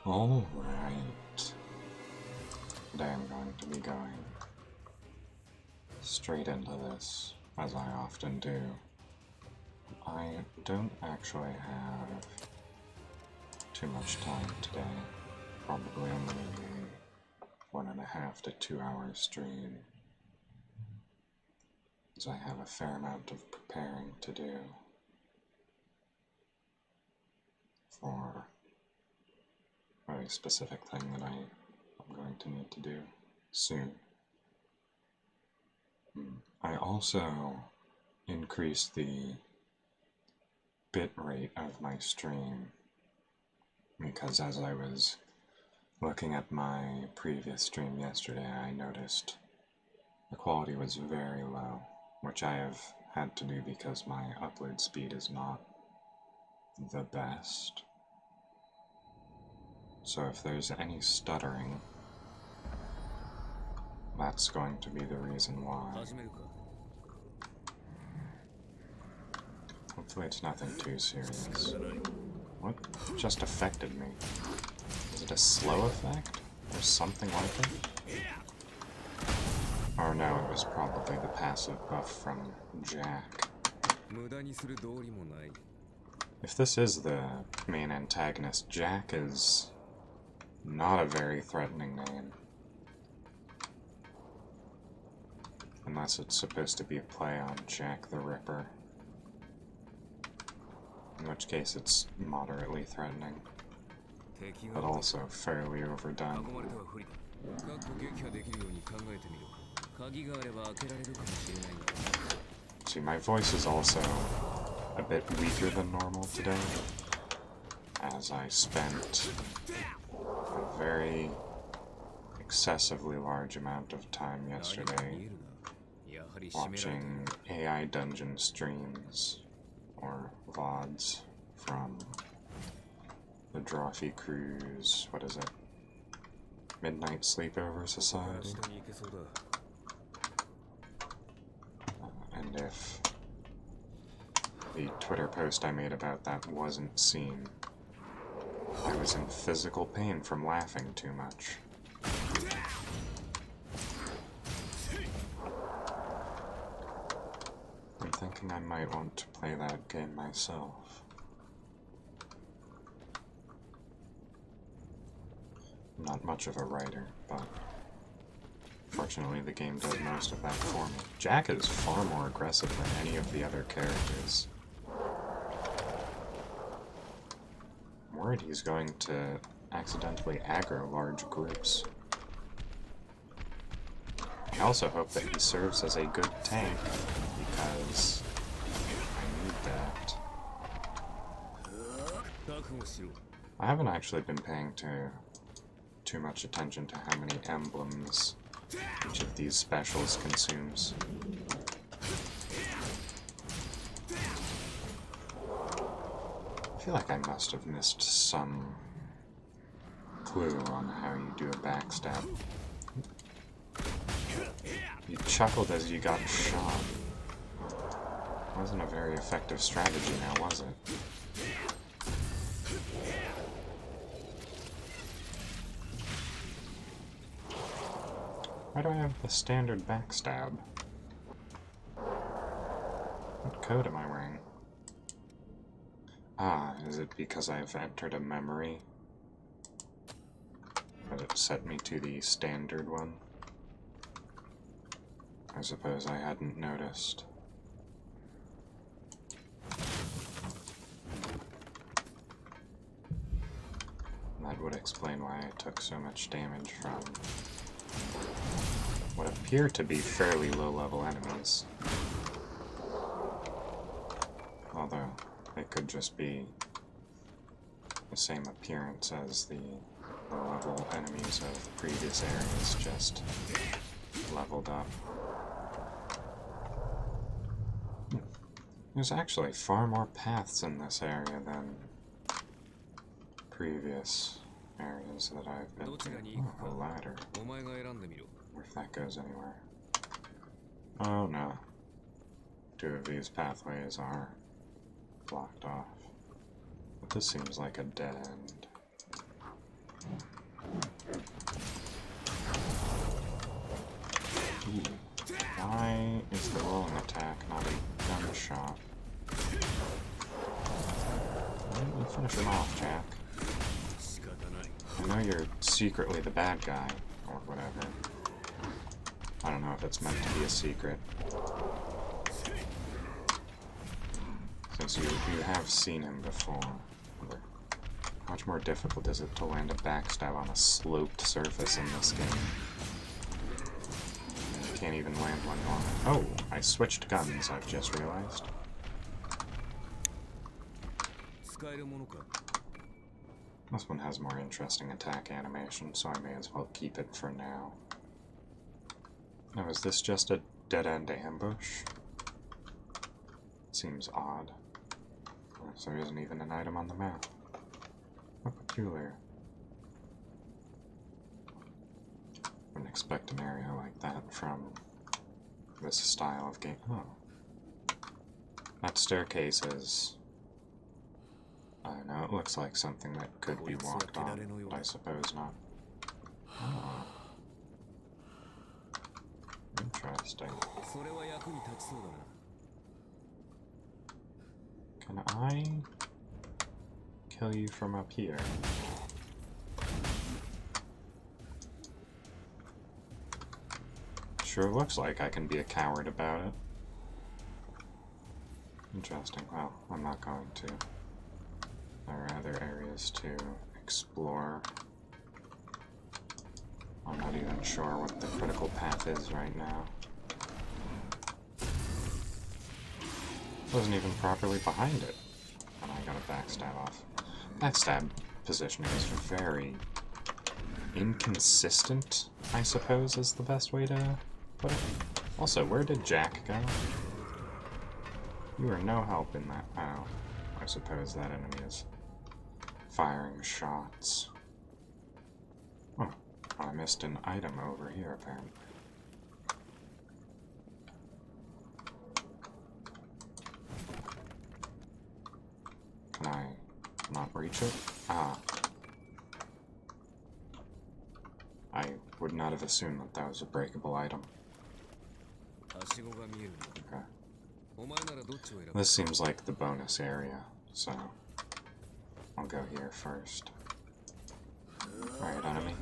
Alright. Today I'm going to be going straight into this, as I often do. I don't actually have too much time today. Probably only a 1.5 to 2 hour stream, as I have a fair amount of preparing to do for a very specific thing that I'm going to need to do soon. I also increased the bit rate of my stream because as I was looking at my previous stream yesterday, I noticed the quality was very low, which I have had to do because my upload speed is not the best. So if there's any stuttering, that's going to be the reason why. Hopefully it's nothing too serious. What just affected me? Is it a slow effect? Or something like it? Oh no, it was probably the passive buff from Jack. If this is the main antagonist, Jack is not a very threatening name. Unless it's supposed to be a play on Jack the Ripper. In which case it's moderately threatening, but also fairly overdone. See, my voice is also a bit weaker than normal today, as I spent a very excessively large amount of time yesterday watching AI dungeon streams or VODs from the Drawfee Cruise, what is it? Midnight Sleepover Society? And if the Twitter post I made about that wasn't seen, I was in physical pain from laughing too much. I'm thinking I might want to play that game myself. I'm not much of a writer, but fortunately the game does most of that for me. Jack is far more aggressive than any of the other characters. I'm worried he's going to accidentally aggro large groups. I also hope that he serves as a good tank, because I need that. I haven't actually been paying too much attention to how many emblems each of these specials consumes. I feel like I must have missed some clue on how you do a backstab. You chuckled as you got shot. Wasn't a very effective strategy now, was it? Why do I have the standard backstab? What code am I wearing? Ah, is it because I've entered a memory that it set me to the standard one? I suppose I hadn't noticed. That would explain why I took so much damage from what appear to be fairly low-level enemies. Although, it could just be the same appearance as the low-level enemies of previous areas, just leveled up. There's actually far more paths in this area than previous areas that I've been to. Oh, a ladder. Or if that goes anywhere. Oh no. 2 of these pathways are blocked off. But this seems like a dead end. Ooh. Why is the rolling attack not a gunshot? We'll finish him off, Jack. I know you're secretly the bad guy, or whatever. I don't know if it's meant to be a secret. Since you have seen him before. How much more difficult is it to land a backstab on a sloped surface in this game? You can't even land one normal. Oh, I switched guns, I've just realized. This one has more interesting attack animation, so I may as well keep it for now. Now, is this just a dead-end ambush? Seems odd. So there isn't even an item on the map. How peculiar. Wouldn't expect an area like that from this style of game. Oh. That staircase is... I don't know, it looks like something that could be walked on, but I suppose not. Oh. Interesting. Can I kill you from up here? Sure looks like I can be a coward about it. Interesting. Well, I'm not going to. There are other areas to explore. I'm not even sure what the critical path is right now. Wasn't even properly behind it, and I got a backstab off. Backstab positioning is very inconsistent, I suppose, is the best way to put it. Also, where did Jack go? You are no help in that. Oh, I suppose that enemy is firing shots. Oh, I missed an item over here, apparently. Can I not reach it? Ah. I would not have assumed that that was a breakable item. Okay. This seems like the bonus area, so I'll go here first. Alright, enemy.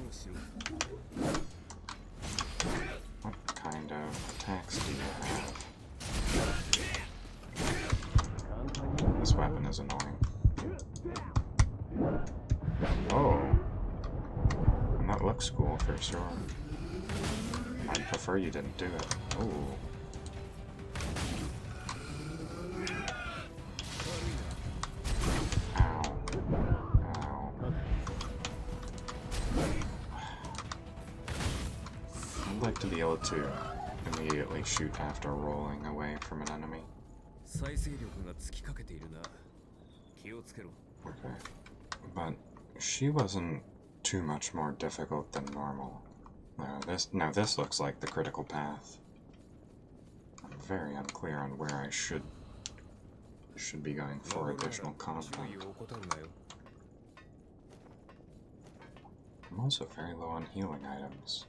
What kind of attacks do you have? This weapon is annoying. Oh! And that looks cool for sure. I'd prefer you didn't do it. Ooh. Ow. Ow. I'd like to be able to immediately shoot after rolling away from an enemy. Okay. But she wasn't too much more difficult than normal. Now this looks like the critical path. I'm very unclear on where I should be going for additional content. I'm also very low on healing items.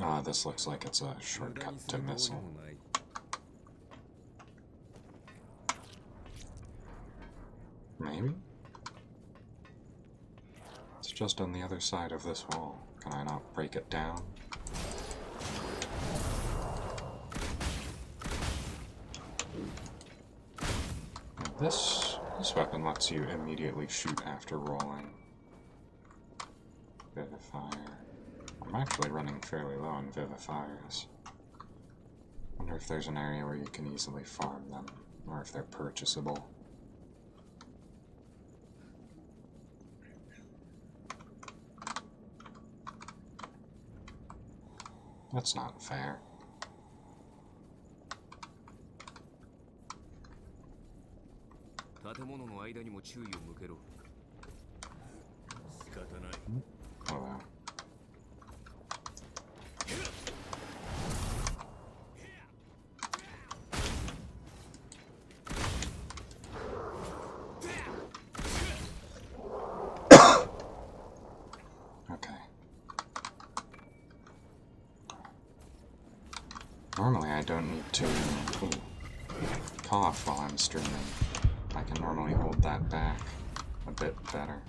Ah, this looks like it's a shortcut to missile. Maybe? It's just on the other side of this wall. Can I not break it down? This weapon lets you immediately shoot after rolling. Vivifier. I'm actually running fairly low on Vivifiers. Wonder if there's an area where you can easily farm them, or if they're purchasable. That's not fair. Oh wow. don't need to cough while I'm streaming. I can normally hold that back a bit better.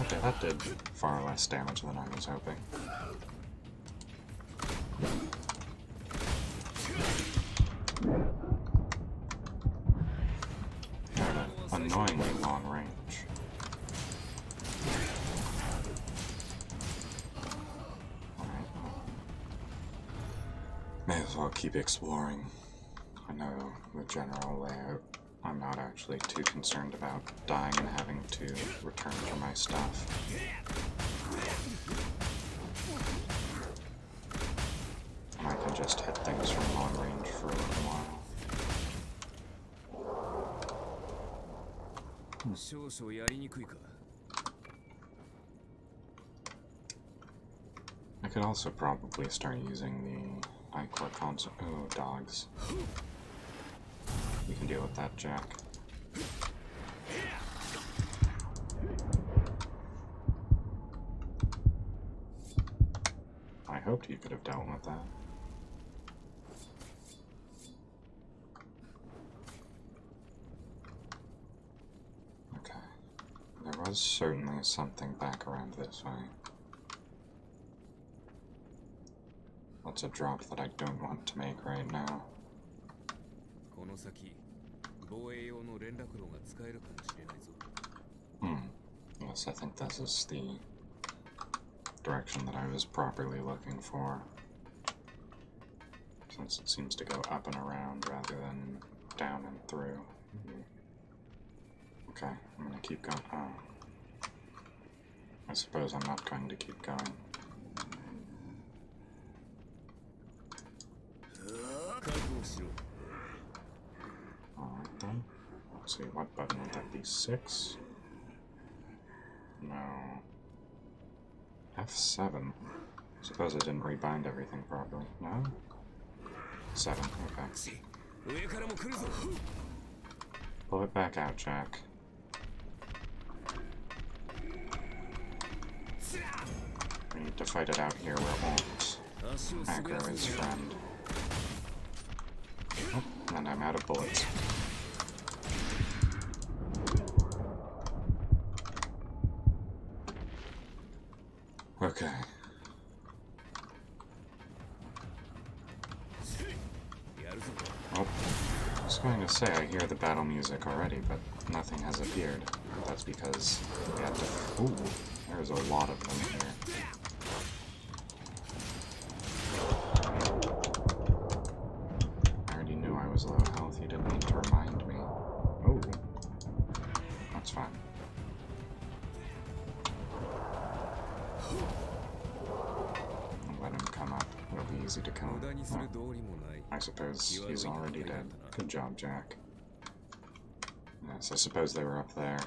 Okay, that did far less damage than I was hoping. Annoyingly long range. Alright. May as well keep exploring. I know the general layout. I'm not actually too concerned about dying and having to return for my stuff. And I can just hit things from long range for a little while. I could also probably start using the iCore console. Oh, dogs. You can deal with that, Jack. I hoped you could have dealt with that. Okay. There was certainly something back around this way. That's a drop that I don't want to make right now. Yes, I think this is the direction that I was properly looking for. Since it seems to go up and around rather than down and through. Okay, I'm gonna keep going. Oh. I suppose I'm not going to keep going. Alright then. Let's see, what button would that be? 6? No. F7. Suppose I didn't rebind everything properly. No? 7, okay. Pull it back out, Jack. We need to fight it out here where it won't aggro his friend. Oh, and I'm out of bullets. Okay. Oh, I was going to say I hear the battle music already, but nothing has appeared. That's because we had to... Ooh, there's a lot of them here. I already knew I was low health, you didn't need to remind me. Oh, that's fine. Let him come up. It'll be easy to kill him. Oh, I suppose he's already dead. Good job, Jack. Yes, I suppose they were up there.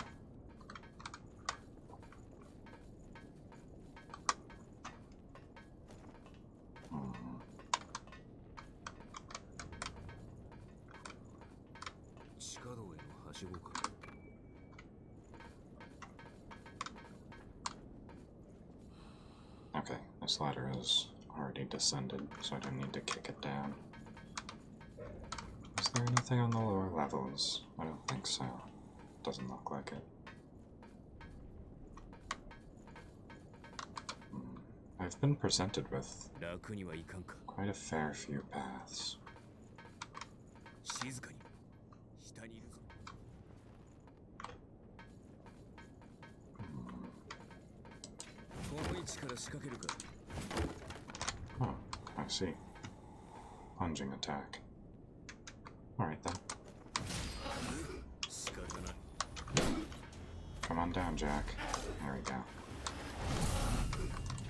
Okay, this ladder is already descended, so I don't need to kick it down. Is there anything on the lower levels? I don't think so. Doesn't look like it. I've been presented with quite a fair few paths. Oh, I see. Plunging attack. Alright then. Come on down, Jack. There we go.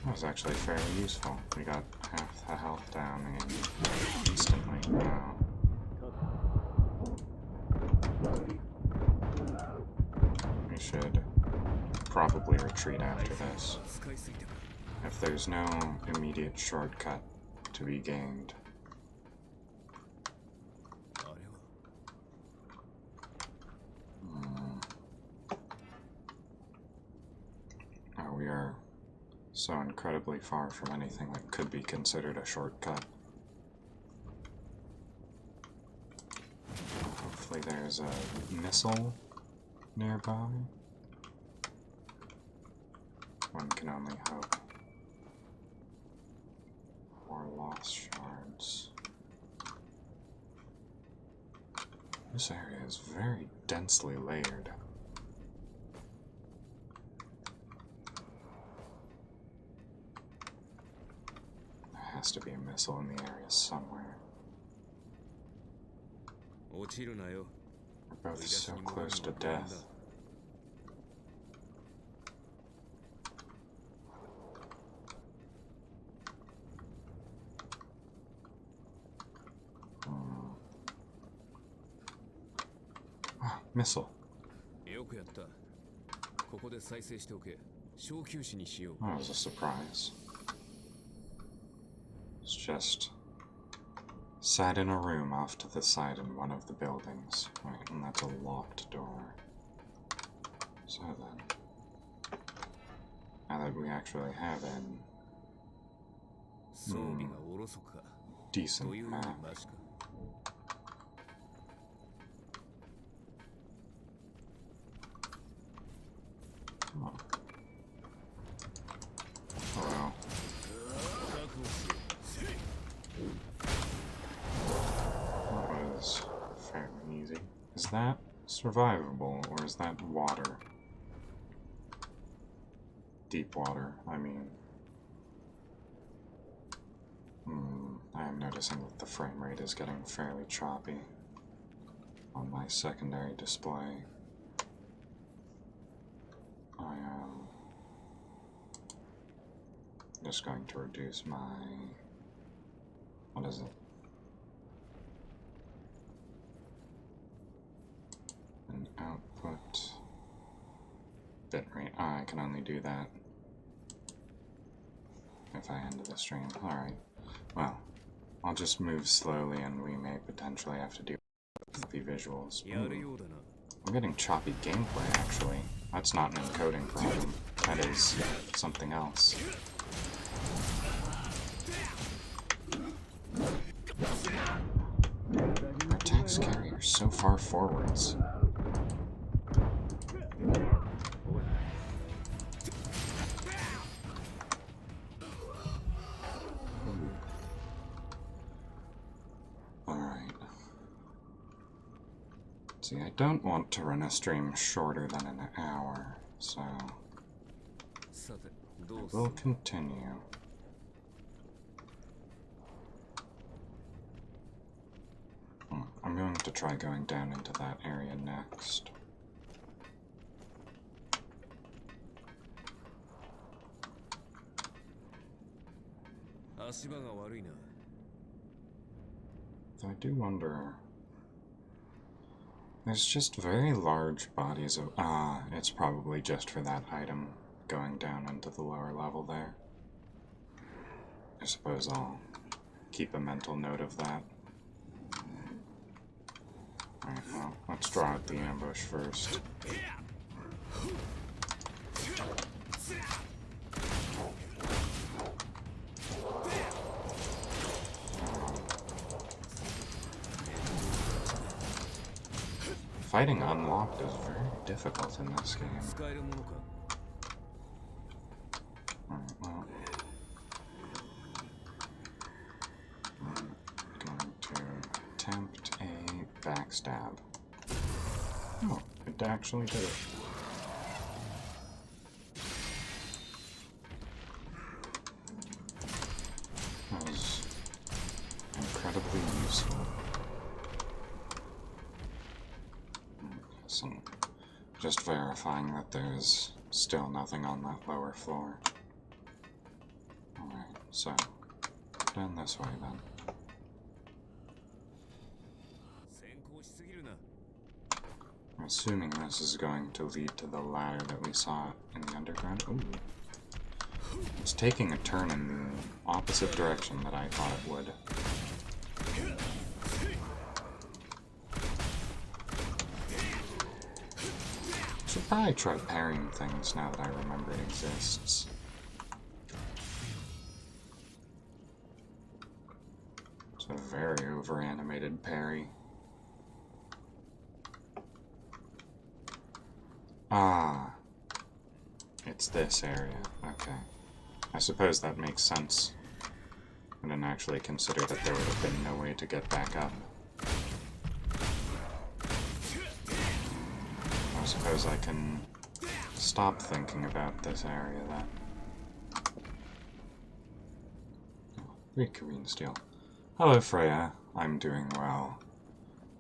That was actually fairly useful. We got half the health down instantly. Wow. We should probably retreat after this. If there's no immediate shortcut to be gained. Oh, we are so incredibly far from anything that could be considered a shortcut. Hopefully there's a missile nearby. One can only hope. Or lost shards. This area is very densely layered. There has to be a missile in the area somewhere. We're both so close to death. Missile. That was a surprise. It's just sat in a room off to the side in one of the buildings. Right, and that's a locked door. So then, now that we actually have a decent map. Come on. Hello. That was fairly easy. Is that survivable, or is that water? Deep water, I mean. I am noticing that the frame rate is getting fairly choppy on my secondary display. I am just going to reduce my, what is it? An output bitrate. I can only do that if I end the stream. Alright. Well, I'll just move slowly and we may potentially have to do fluffy visuals. I'm getting choppy gameplay, actually. That's not an encoding problem. That is something else. Our attacks carry are so far forwards. See, I don't want to run a stream shorter than an hour, so we'll continue. I'm going to try going down into that area next. Though I do wonder... There's just very large bodies of... it's probably just for that item going down into the lower level there. I suppose I'll keep a mental note of that. Alright, well, let's draw out the ambush first. Fighting unlocked is very difficult in this game. Alright, well. I'm going to attempt a backstab. Oh, it actually did it. That was incredibly useful. So, just verifying that there's still nothing on that lower floor. Alright, so, down this way then. I'm assuming this is going to lead to the ladder that we saw in the underground. Ooh. It's taking a turn in the opposite direction that I thought it would. Should probably try parrying things now that I remember it exists. very over-animated parry. Ah, it's this area. Okay. I suppose that makes sense. I didn't actually consider that there would have been no way to get back up. I suppose I can stop thinking about this area then. 3 Korean steel. Hello Freya, I'm doing well.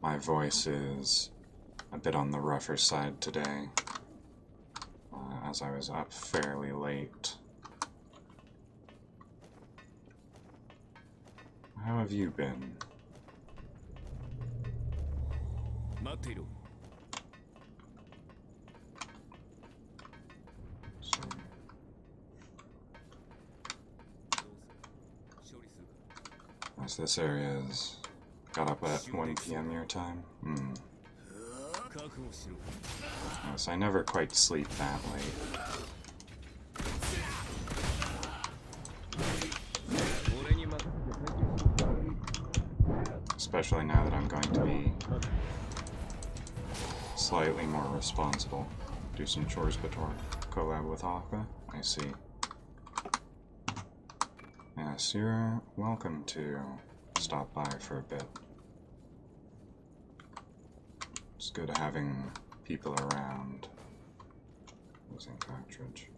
My voice is a bit on the rougher side today, as I was up fairly late. How have you been? As this area is got up at 1 PM your time? Yes, I never quite sleep that late. Especially now that I'm going to be slightly more responsible. Do some chores before collab with Aqua. I see. Yes, you're welcome to stop by for a bit. It's good having people around. Using cartridge.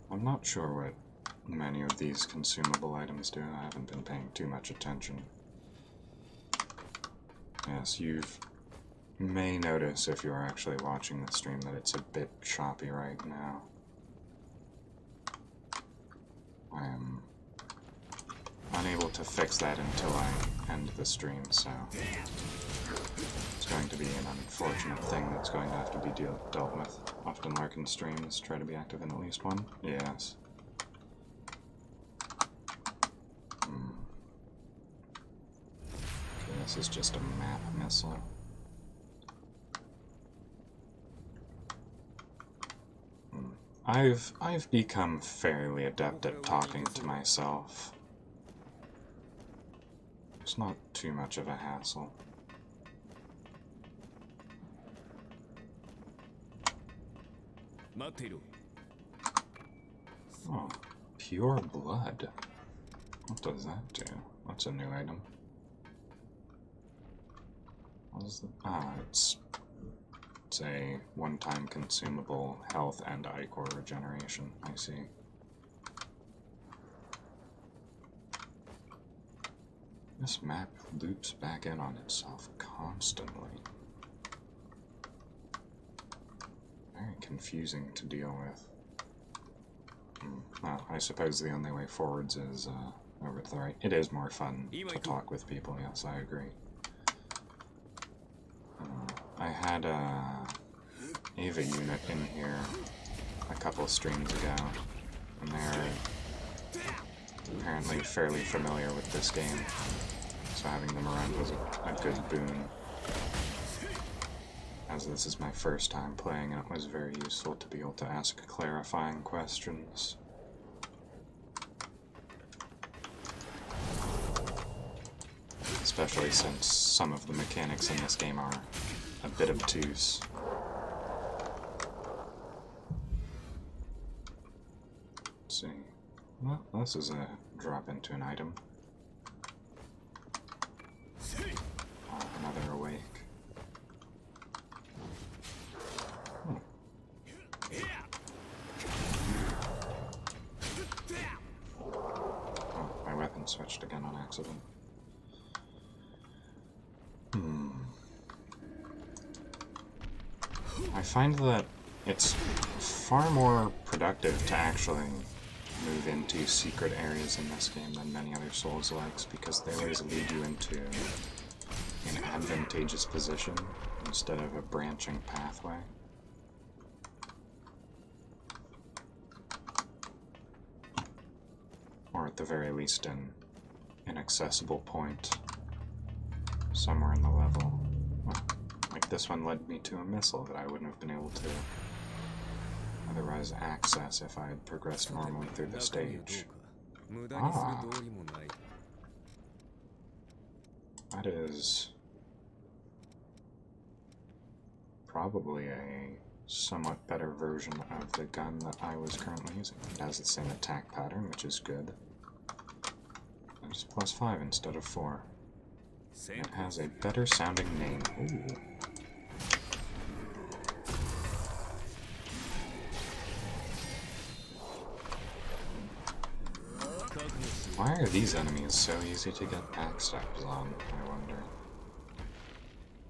I'm not sure what many of these consumable items do. I haven't been paying too much attention. Yes, you may notice if you're actually watching the stream that it's a bit choppy right now. I am unable to fix that until I end the stream, so it's going to be an unfortunate thing that's going to have to be dealt with. Often lurk in streams, try to be active in at least one. Yes. Okay, this is just a map missile. I've become fairly adept at talking to myself. It's not too much of a hassle. Oh, pure blood. What does that do? What's a new item? What is the... it's a one-time consumable health and ichor regeneration. I see. This map loops back in on itself constantly. Very confusing to deal with. Well, I suppose the only way forwards is over to the right. It is more fun to talk with people, yes, I agree. I had a Ava unit in here a couple streams ago, and they're apparently fairly familiar with this game, so having them around was a good boon. As this is my first time playing, and it was very useful to be able to ask clarifying questions. Especially since some of the mechanics in this game are a bit obtuse. Let's see. Well, this is a drop into an item. Oh, another awake. Oh, my weapon switched again on accident. I find that it's far more productive to actually move into secret areas in this game than many other Souls-likes, because they always lead you into an advantageous position instead of a branching pathway. Or at the very least an inaccessible point somewhere in the level. Well, like this one led me to a missile that I wouldn't have been able to otherwise access if I had progressed normally through the stage. Ah, that is probably a somewhat better version of the gun that I was currently using. It has the same attack pattern, which is good. It's +5 instead of 4. It has a better sounding name. Ooh. Why are these enemies so easy to get backstabs on, I wonder?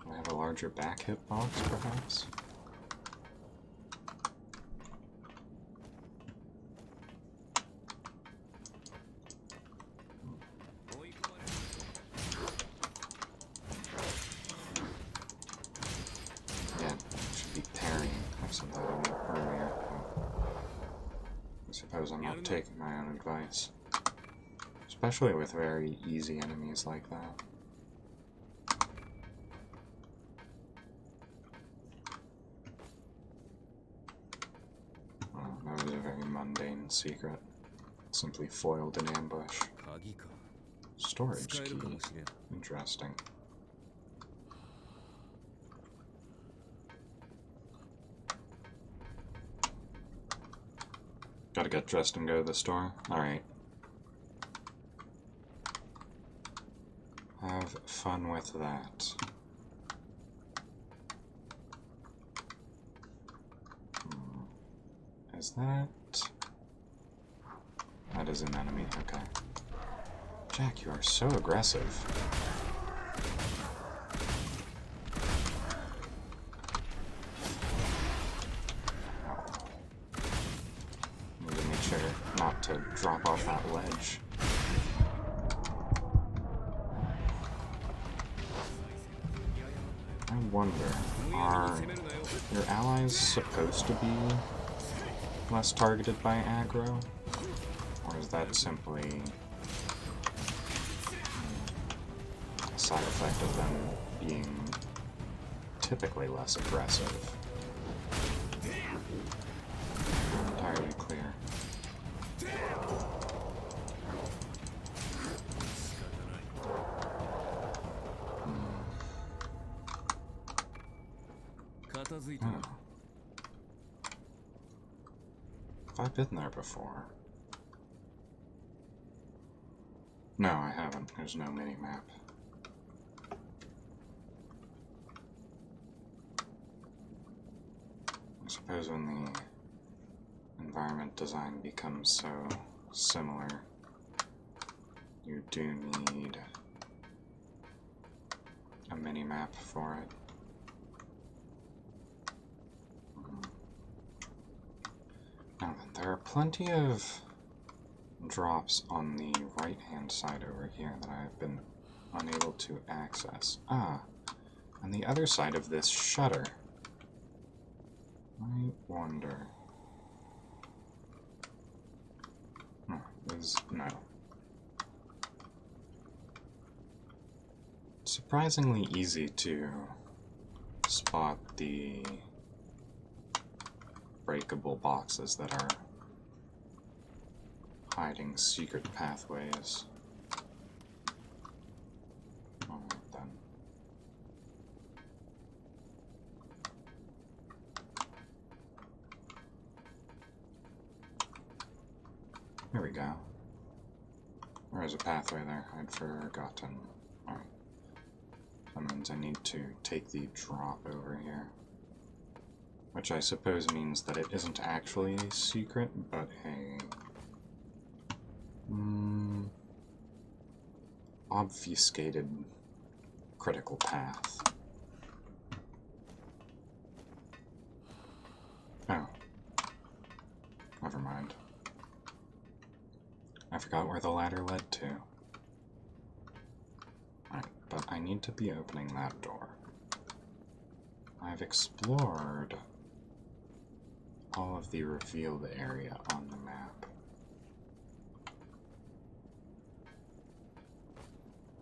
Do I have a larger back hitbox, perhaps? Yeah, I should be parrying. I said that earlier. I suppose I'm not taking my own advice. Especially with very easy enemies like that. Well, that was a very mundane secret. Simply foiled an ambush. Storage key. Interesting. Gotta get dressed and go to the store? Alright. Have fun with that. Is that... That is an enemy, okay. Jack, you are so aggressive. Need to make sure not to drop off that ledge. I wonder, are your allies supposed to be less targeted by aggro? Or is that simply a side effect of them being typically less aggressive? Not entirely clear. Oh. Have I been there before? No, I haven't. There's no mini-map. I suppose when the environment design becomes so similar, you do need a mini-map for it. Now, there are plenty of drops on the right-hand side over here that I've been unable to access. Ah, on the other side of this shutter. I wonder... no. Surprisingly easy to spot the breakable boxes that are hiding secret pathways. Alright then. Here we go. There is a pathway there. I'd forgotten. Alright. That means I need to take the drop over here. Which I suppose means that it isn't actually a secret, but a... obfuscated critical path. Oh. Never mind. I forgot where the ladder led to. Alright, but I need to be opening that door. I've explored all of the revealed area on the map.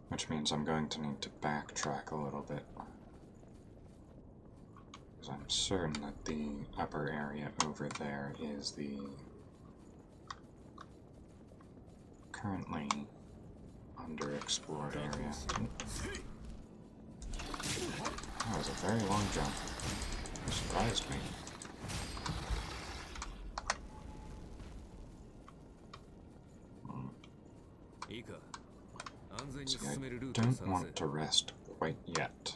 Which means I'm going to need to backtrack a little bit. Because I'm certain that the upper area over there is the currently underexplored area. That was a very long jump. It surprised me. See, I don't want to rest quite yet.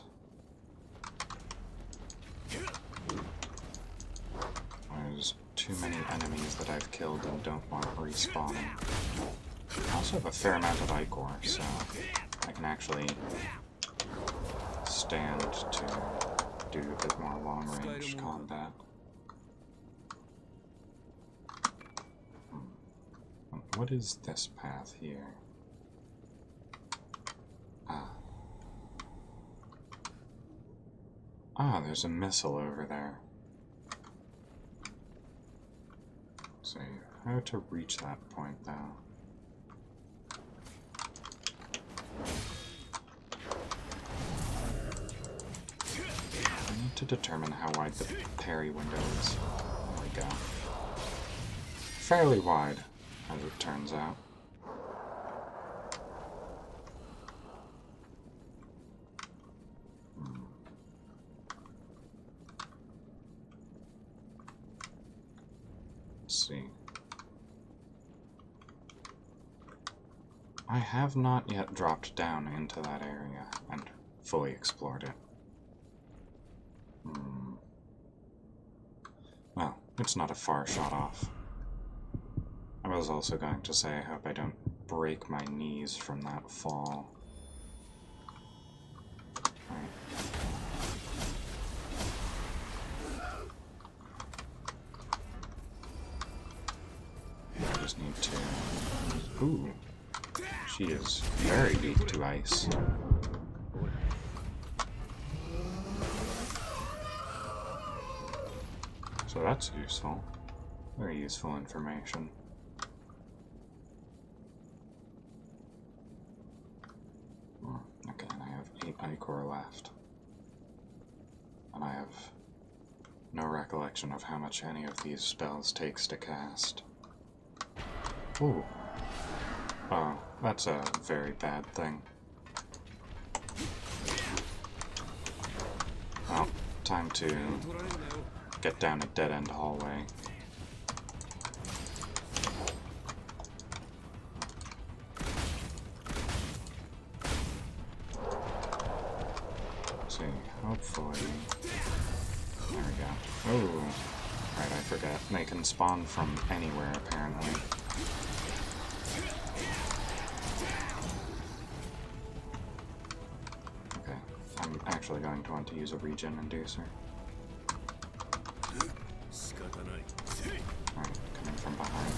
There's too many enemies that I've killed and don't want respawning. I also have a fair amount of ichor, so I can actually stand to do a bit more long-range combat. What is this path here? Ah, there's a missile over there. Let's see, how to reach that point, though? I need to determine how wide the parry window is. There we go. Fairly wide, as it turns out. See. I have not yet dropped down into that area and fully explored it. Well, it's not a far shot off. I was also going to say I hope I don't break my knees from that fall. Right. I just need to... Ooh. She is very weak to ice. So that's useful. Very useful information. Okay, and I have 8 ichor left. And I have no recollection of how much any of these spells takes to cast. Ooh. Oh, that's a very bad thing. Well, time to get down a dead-end hallway. Let's see, hopefully... There we go. Oh, right, I forget. They can spawn from anywhere, apparently. Okay, I'm actually going to want to use a regen inducer. Alright, coming from behind.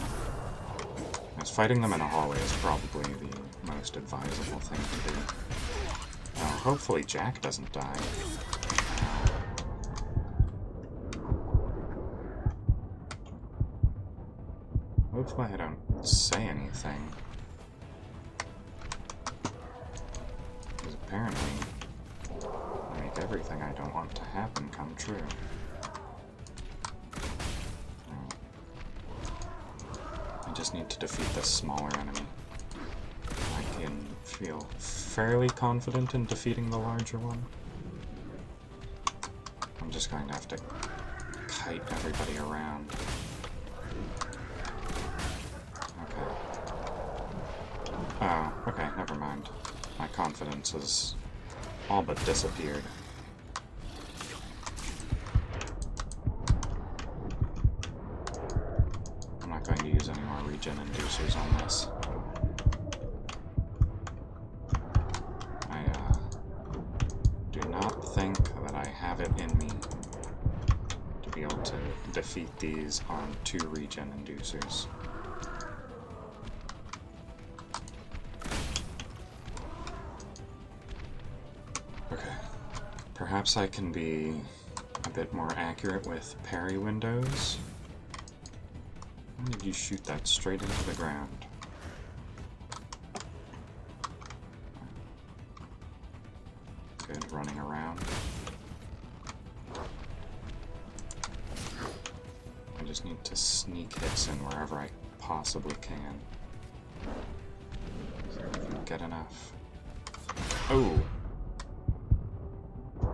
Yes, fighting them in a hallway is probably the most advisable thing to do. Hopefully Jack doesn't die. Hopefully I don't say anything. Because apparently I make everything I don't want to happen come true. I just need to defeat this smaller enemy. I can feel fairly confident in defeating the larger one. I'm just going to have to kite everybody around. Oh, okay, never mind. My confidence has all but disappeared. I'm not going to use any more regen inducers on this. I do not think that I have it in me to be able to defeat these on 2 regen inducers. Perhaps I can be a bit more accurate with parry windows. Why did you shoot that straight into the ground? Good, running around. I just need to sneak hits in wherever I possibly can. Get enough. Oh!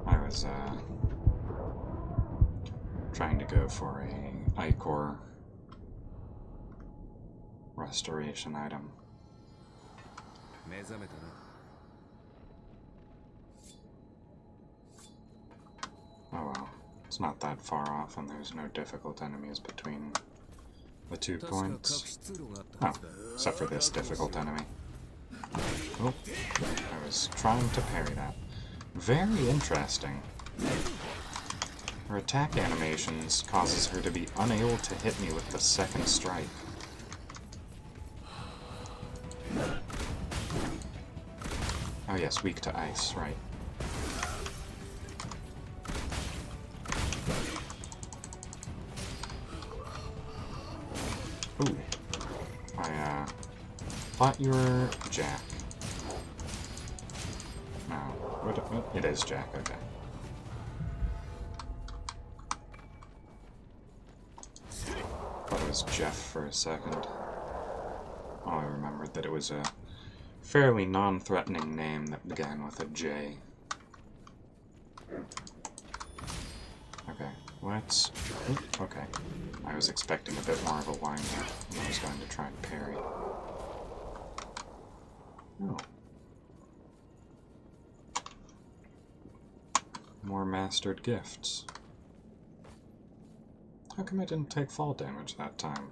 I was, trying to go for a Ichor restoration item. Oh well, it's not that far off and there's no difficult enemies between the 2 points. Oh, except for this difficult enemy. Oh, I was trying to parry that. Very interesting. Her attack animations causes her to be unable to hit me with the second strike. Oh yes, weak to ice, right. Ooh. I, thought you were Jack. No. What, it is Jack, okay. Thought it was Jeff for a second. Oh, I remembered that it was a fairly non-threatening name that began with a J. Okay, let's... Oop, okay. I was expecting a bit more of a wind-up, and I was going to try and parry. Oh. More mastered gifts. How come I didn't take fall damage that time?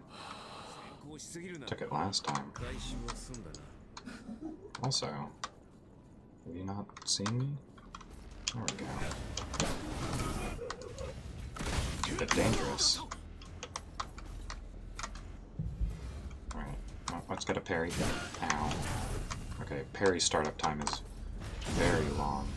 Took it last time. Also, have you not seen me? There we go. A bit dangerous. Alright, well, let's get a parry. Ow. Okay, parry startup time is very long.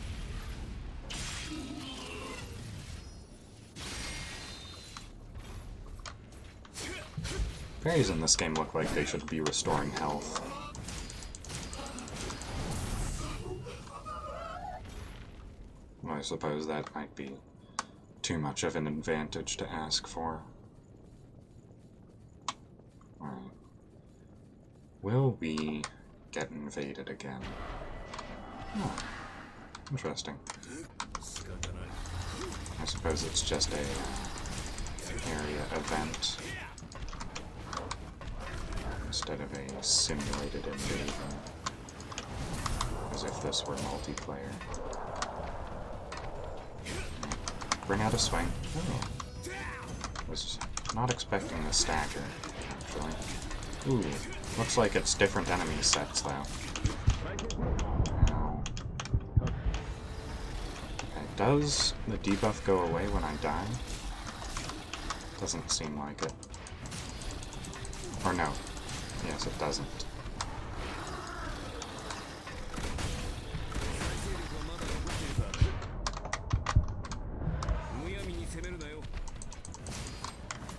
Parries in this game look like they should be restoring health. Well, I suppose that might be too much of an advantage to ask for. Alright. Will we get invaded again? Oh, interesting. I suppose it's just a area event instead of a simulated invasion, as if this were multiplayer. Bring out a swing. Oh. Was not expecting the stagger, actually. Ooh, looks like it's different enemy sets, though. Ow. Okay, does the debuff go away when I die? Doesn't seem like it. Or no. Yes, it doesn't.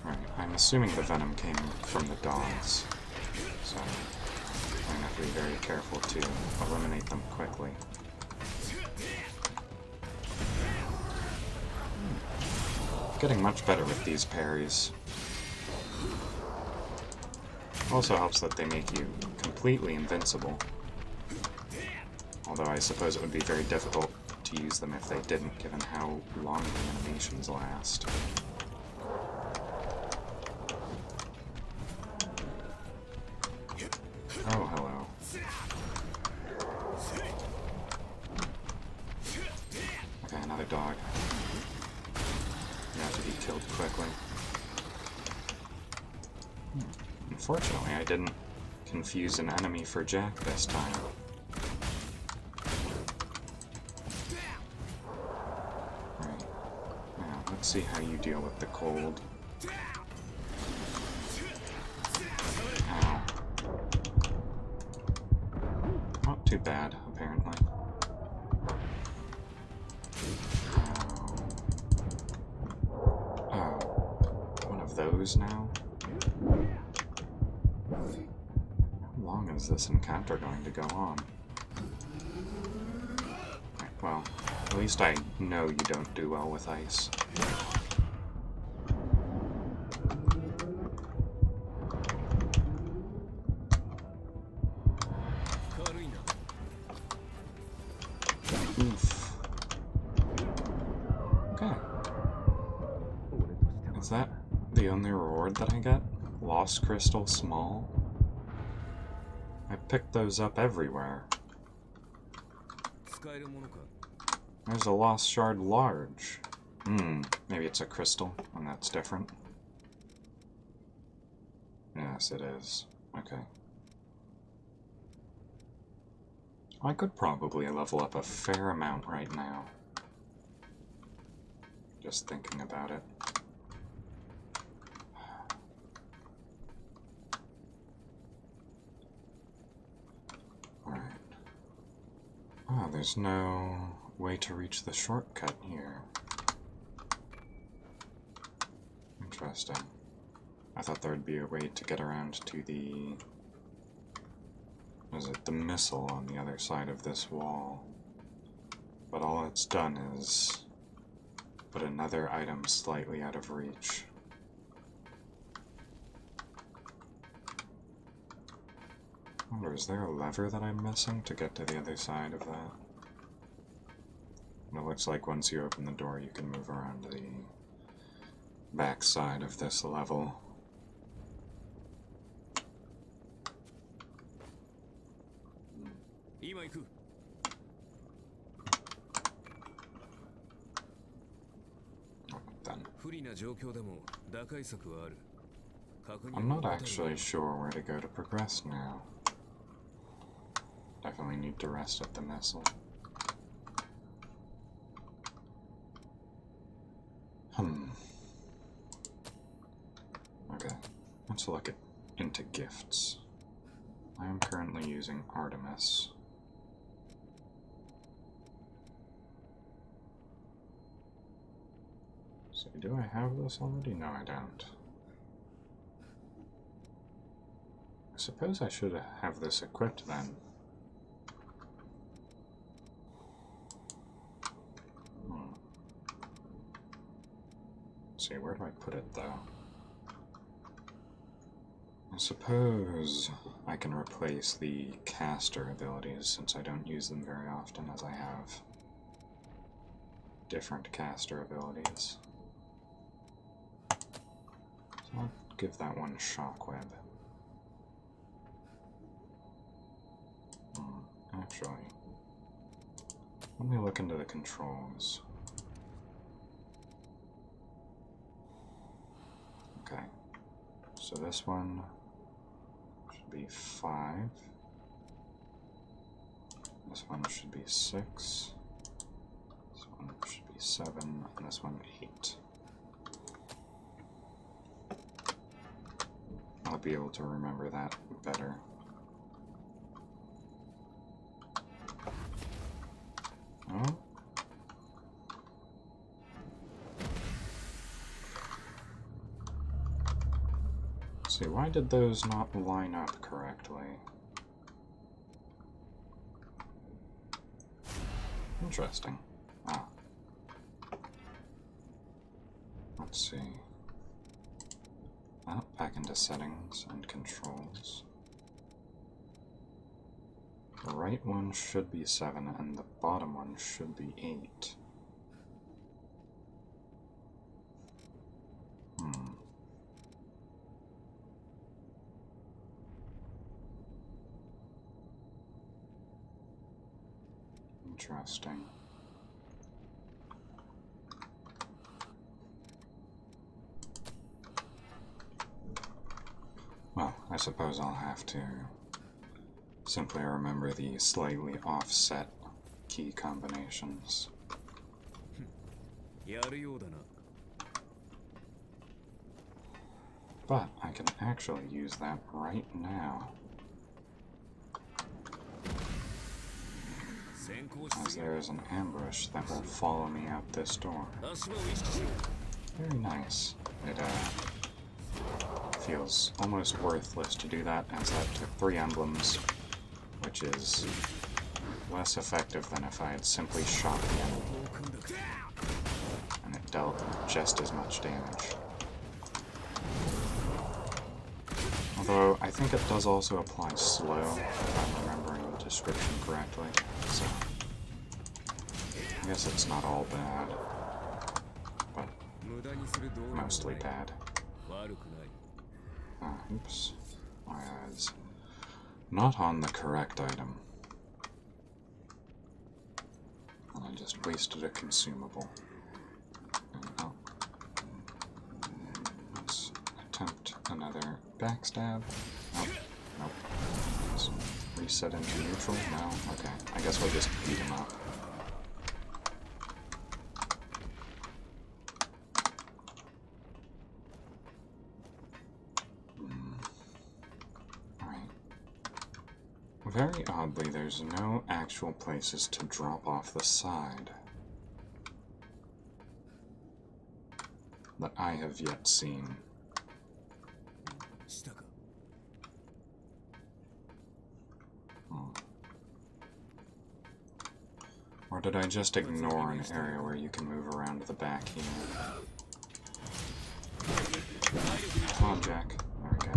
Right, I'm assuming the venom came from the dogs, so I'm going to have to be very careful to eliminate them quickly. Getting much better with these parries. Also helps that they make you completely invincible. Although I suppose it would be very difficult to use them if they didn't, given how long the animations last. Oh, hello. Okay, another dog. You have to be killed quickly. Unfortunately, I didn't confuse an enemy for Jack this time. Right. Now, let's see how you deal with the cold. Ow. Not too bad, apparently. Oh. One of those now? How long is this encounter going to go on? Right, well, at least I know you don't do well with ice. the only reward that I get? Lost crystal small? I picked those up everywhere. There's a lost shard large. Maybe it's a crystal, and that's different. Yes, it is. Okay. I could probably level up a fair amount right now. Just thinking about it. Alright. Ah, there's no way to reach the shortcut here. Interesting. I thought there would be a way to get around to the... What is it? The missile on the other side of this wall. But all it's done is put another item slightly out of reach. I wonder, is there a lever that I'm missing to get to the other side of that? It looks like once you open the door you can move around the back side of this level. I'm not actually sure where to go to progress now. Definitely need to rest at the missile. Okay, let's look into gifts. I am currently using Artemis. So do I have this already? No, I don't. I suppose I should have this equipped then. Let's see, where do I put it though? I suppose I can replace the caster abilities since I don't use them very often, as I have different caster abilities. So I'll give that one Shockweb. Actually, let me look into the controls. Okay, so this one should be 5. This one should be 6. This one should be 7, and this one 8. I'll be able to remember that better. Oh. Let's see, why did those not line up correctly? Interesting. Ah. Let's see. Oh, back into settings and controls. The right one should be 7 and the bottom one should be 8. Interesting. Well, I suppose I'll have to simply remember the slightly offset key combinations. But I can actually use that right now, as there is an ambush that will follow me out this door. Very nice. It feels almost worthless to do that, as that took 3 emblems, which is less effective than if I had simply shot the enemy, and it dealt just as much damage. Although, I think it does also apply slow, if I'm remembering the description correctly, so I guess it's not all bad, but mostly bad. Oops. I was not on the correct item. And I just wasted a consumable. Oh. Let's attempt another backstab. Nope. Nope. Just reset into neutral? No? Okay. I guess we'll just beat him up. Very oddly, there's no actual places to drop off the side that I have yet seen. Or did I just ignore an area where you can move around the back here? Come on, Jack. There we go.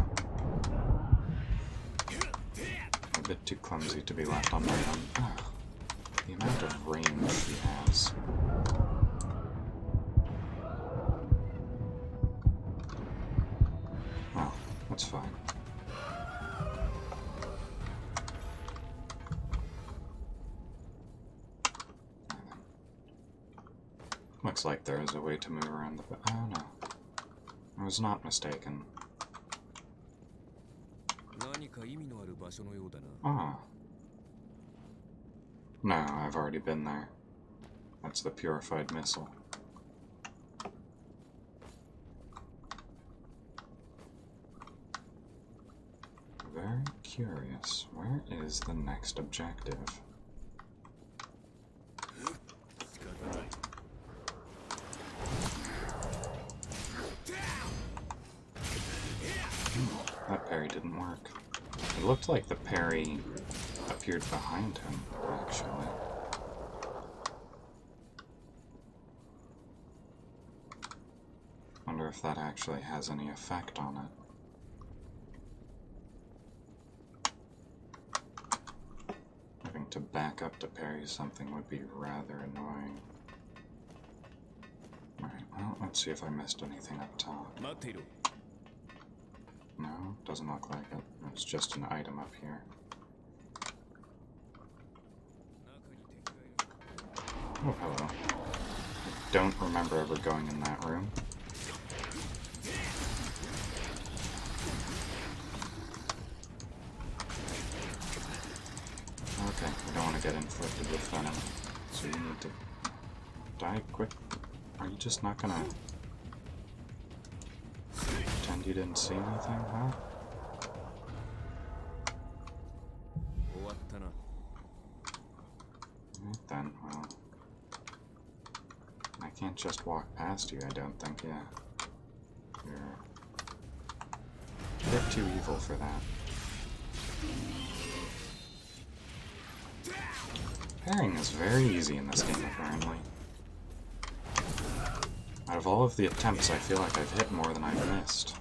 A bit too clumsy to be left on my own. Oh, the amount of range he has. Well, that's fine. Looks like there is a way to move around the... Oh no. I was not mistaken. Ah. No, I've already been there. That's the purified missile. Very curious. Where is the next objective? That parry didn't work. It looked like the parry appeared behind him, actually. Wonder if that actually has any effect on it. Having to back up to parry something would be rather annoying. Alright, well, let's see if I missed anything up top. No, doesn't look like it. It's just an item up here. Oh, hello. I don't remember ever going in that room. Okay, we don't want to get inflicted with venom. So you need to die quick. Are you just not gonna... pretend you didn't see anything, huh? Right then, well... I can't just walk past you, I don't think, yeah. You're a bit too evil for that. Parrying is very easy in this game, apparently. Out of all of the attempts, I feel like I've hit more than I've missed.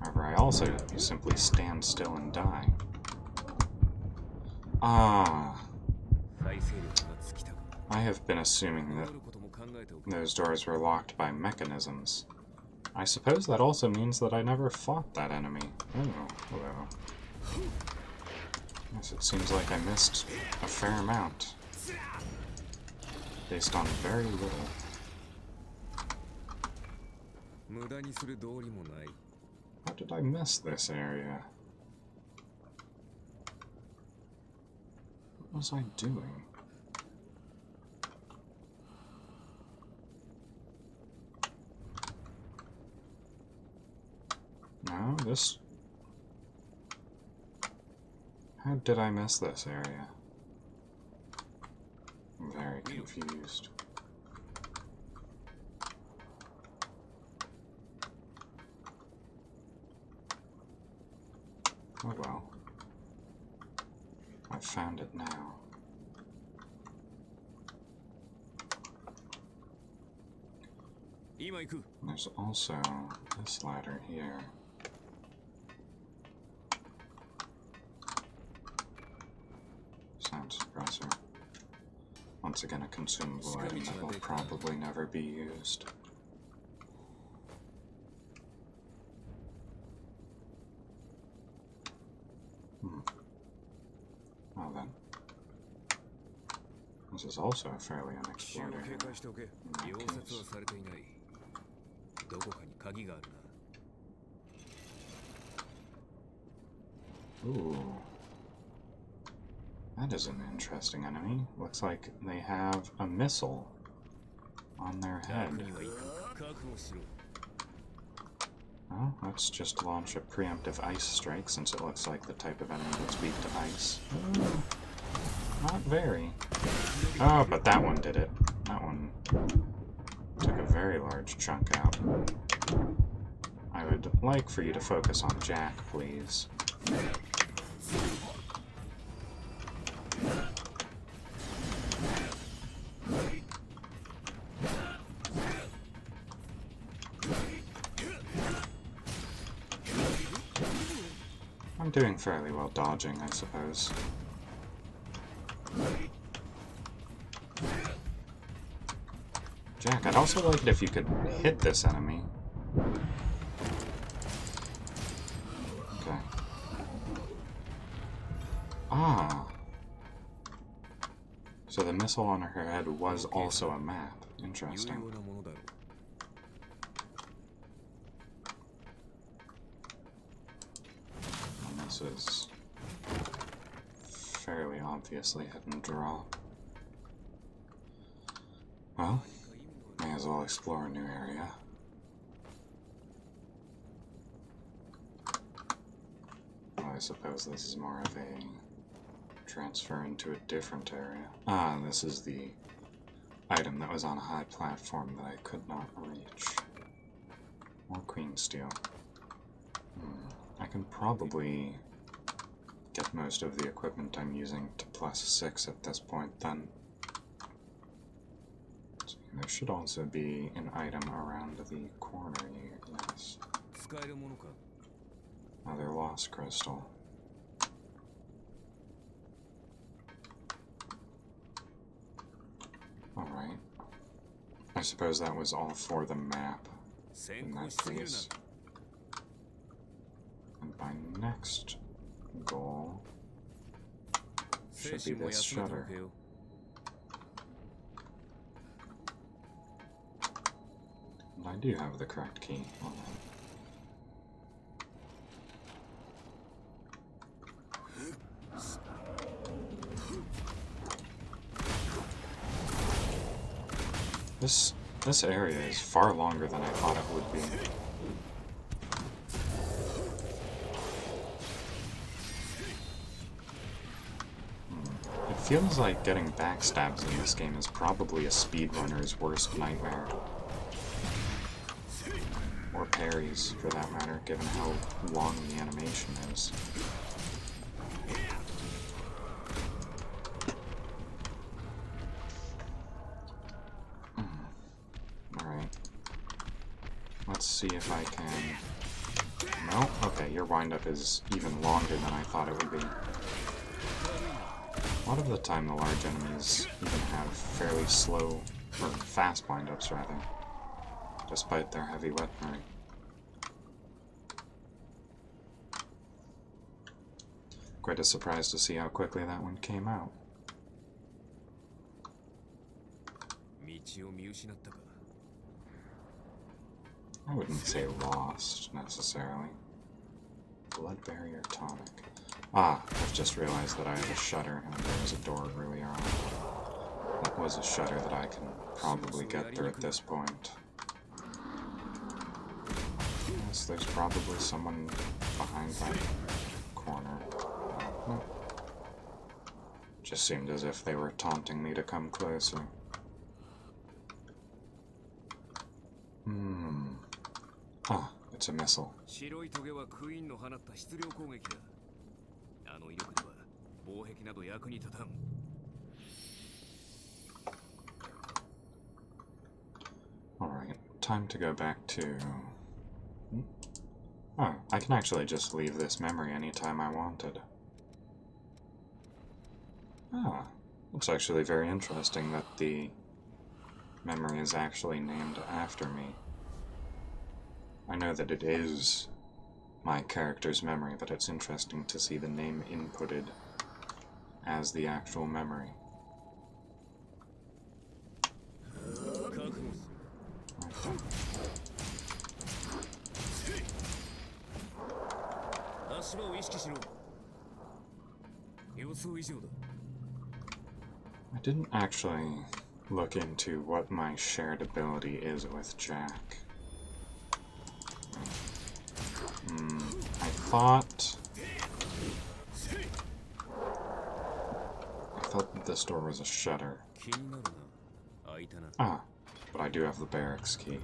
However, I also simply stand still and die. Ah. I have been assuming that those doors were locked by mechanisms. I suppose that also means that I never fought that enemy. Oh, hello. Yes, it seems like I missed a fair amount. Based on very little. How did I miss this area? What was I doing? No, this... How did I miss this area? I'm very confused. Oh well. I found it now. There's also this ladder here. Sound suppressor. Once again, a consumable item that will probably never be used. Well then. This is also a fairly unexplored area. In that case. Ooh. That is an interesting enemy. Looks like they have a missile on their head. Well, let's just launch a preemptive ice strike, since it looks like the type of enemy that's weak to ice. Not very. Oh, but that one did it. That one took a very large chunk out. I would like for you to focus on Jack, please. I'm doing fairly well dodging, I suppose. Jack, I'd also like it if you could hit this enemy. Okay. Ah. So the missile on her head was also a map. Interesting. And this is fairly obviously hit and draw. Well, may as well explore a new area. Well, I suppose this is more of a transfer into a different area. Ah, this is the item that was on a high platform that I could not reach. More queen steel. I can probably get most of the equipment I'm using to +6 at this point then. So there should also be an item around the corner here, yes. Another lost crystal. Alright. I suppose that was all for the map in that case. And my next goal should be this shutter. And I do have the correct key on that. This area is far longer than I thought it would be. It feels like getting backstabs in this game is probably a speedrunner's worst nightmare. Or parries, for that matter, given how long the animation is. Let's see if I can... No? Okay, your windup is even longer than I thought it would be. A lot of the time the large enemies even have fairly slow, or fast windups rather, despite their heavy weaponry. Quite a surprise to see how quickly that one came out. I wouldn't say lost, necessarily. Blood barrier tonic. Ah, I've just realized that I have a shutter and there was a door earlier on. That was a shutter that I can probably get through at this point. Yes, there's probably someone behind that corner. No. Just seemed as if they were taunting me to come closer. Ah, it's a missile. Alright, time to go back to... Oh, I can actually just leave this memory anytime I wanted. Ah, looks actually very interesting that the memory is actually named after me. I know that it is my character's memory, but it's interesting to see the name inputted as the actual memory. Right then. I didn't actually look into what my shared ability is with Jack. I thought that this door was a shutter. Ah, but I do have the barracks key.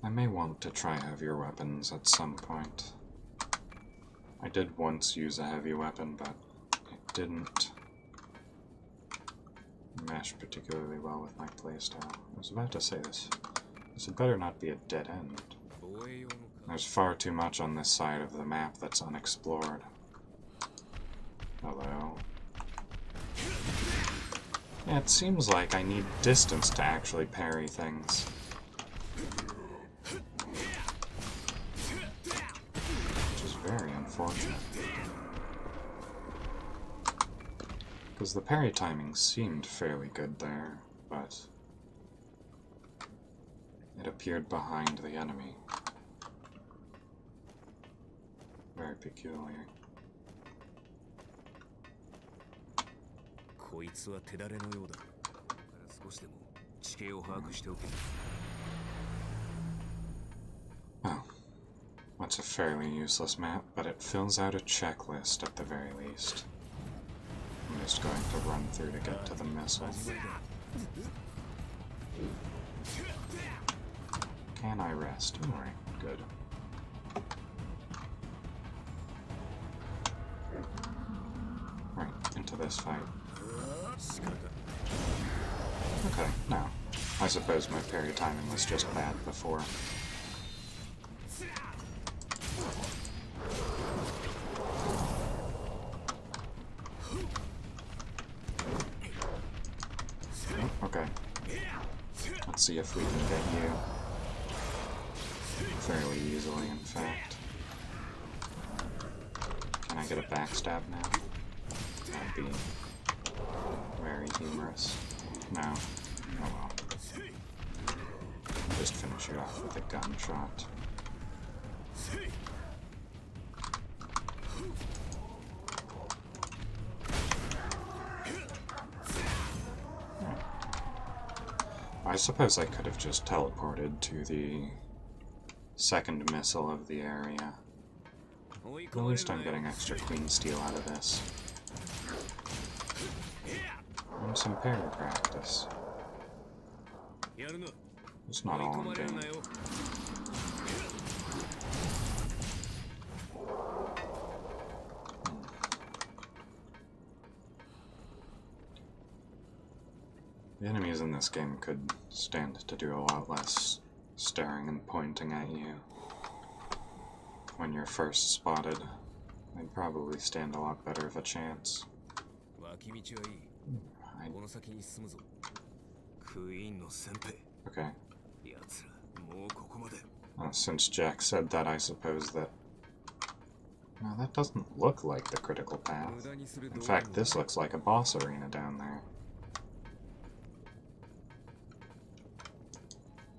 I may want to try heavier weapons at some point. I did once use a heavy weapon, but it didn't mesh particularly well with my playstyle. I was about to say this. This had better not be a dead end. There's far too much on this side of the map that's unexplored. Hello. Yeah, it seems like I need distance to actually parry things. Which is very unfortunate. Because the parry timing seemed fairly good there, but it appeared behind the enemy. Very peculiar. Oh, that's a fairly useless map, but it fills out a checklist at the very least. I'm just going to run through to get to the missile. Can I rest? Alright, good. Right, into this fight. Okay, no. I suppose my parry timing was just bad before. Okay. Let's see if we can get you. Fairly easily, in fact. Can I get a backstab now? That'd be very humorous. No. Oh well. Just finish you off with a gunshot. I suppose I could have just teleported to the second missile of the area. At least I'm getting extra clean steel out of this. And some parry practice. It's not all in vain. The enemies in this game could stand to do a lot less staring and pointing at you. When you're first spotted, they'd probably stand a lot better of a chance. Okay. Since Jack said that, I suppose that... Well, that doesn't look like the critical path. In fact, this looks like a boss arena down there.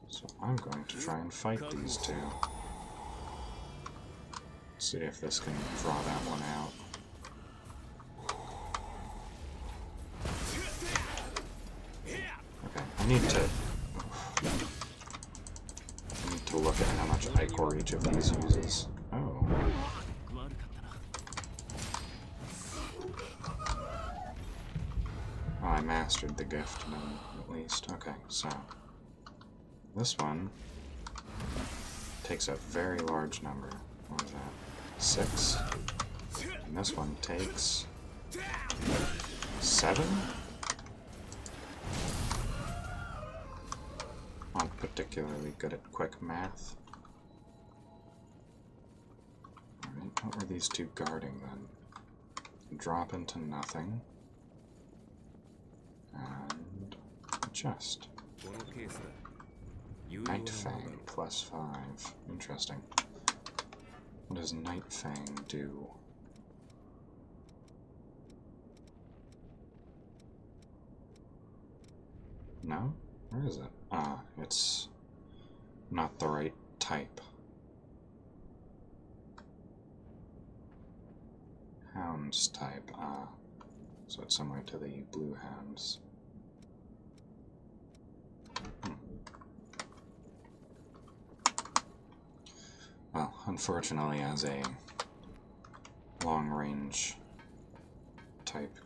So I'm going to try and fight these two. See if this can draw that one out. Okay, I need to look at how much Ichor each of these uses. Oh. Oh, I mastered the gift mode, at least. Okay, so this one takes a very large number. What is that? 6. And this one takes 7? Not particularly good at quick math. What were these two guarding then? Drop into nothing. And a chest. Night Fang, +5. Interesting. What does Night Fang do? No? Where is it? Ah, it's not the right type. Hounds type, ah. So it's similar to the blue hounds. Well, unfortunately, as a long-range type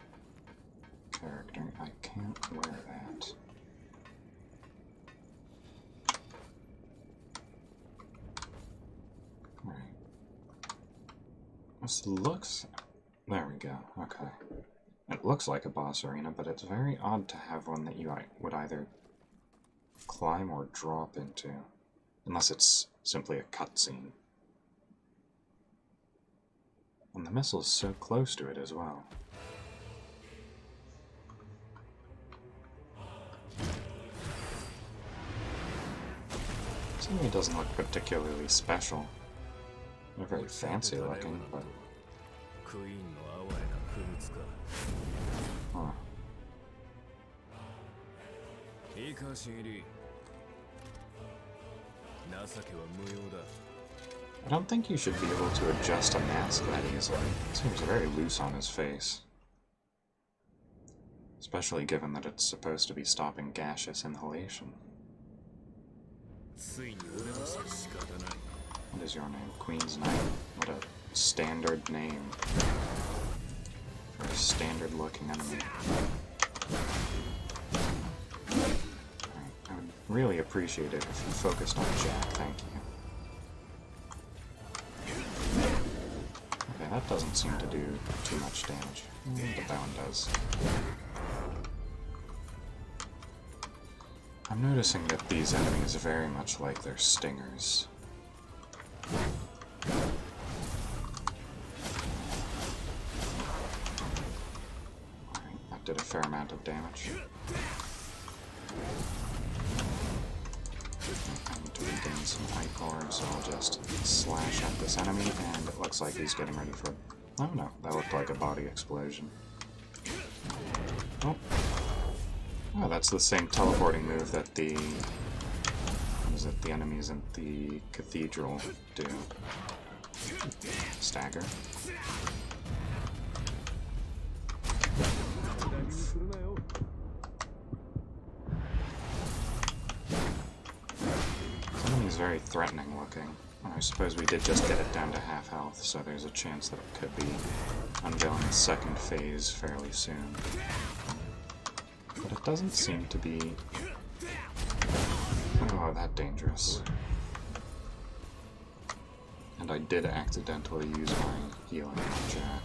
character, I can't wear that. Alright. This looks... There we go, okay. It looks like a boss arena, but it's very odd to have one that you would either climb or drop into. Unless it's simply a cutscene. And the missile's so close to it as well. This enemy doesn't look particularly special. They're very fancy looking, but... Huh. I don't think you should be able to adjust a mask that easily. It seems very loose on his face. Especially given that it's supposed to be stopping gaseous inhalation. What is your name? Queen's Knight? What a standard name for a standard looking enemy. Alright, I would really appreciate it if you focused on Jack, thank you. Okay, that doesn't seem to do too much damage, but that one does. I'm noticing that these enemies are very much like their stingers. Alright, that did a fair amount of damage. I need to regain some ichor, so I'll just slash at this enemy, and it looks like he's getting ready for... Oh no, that looked like a body explosion. Oh. Oh, that's the same teleporting move that the... What is it? The enemies in the cathedral do. Stagger. This enemy's very threatening looking. I suppose we did just get it down to half health, so there's a chance that it could be unveiling the second phase fairly soon. But it doesn't seem to be... Oh, that dangerous. And I did accidentally use my healing on Jack.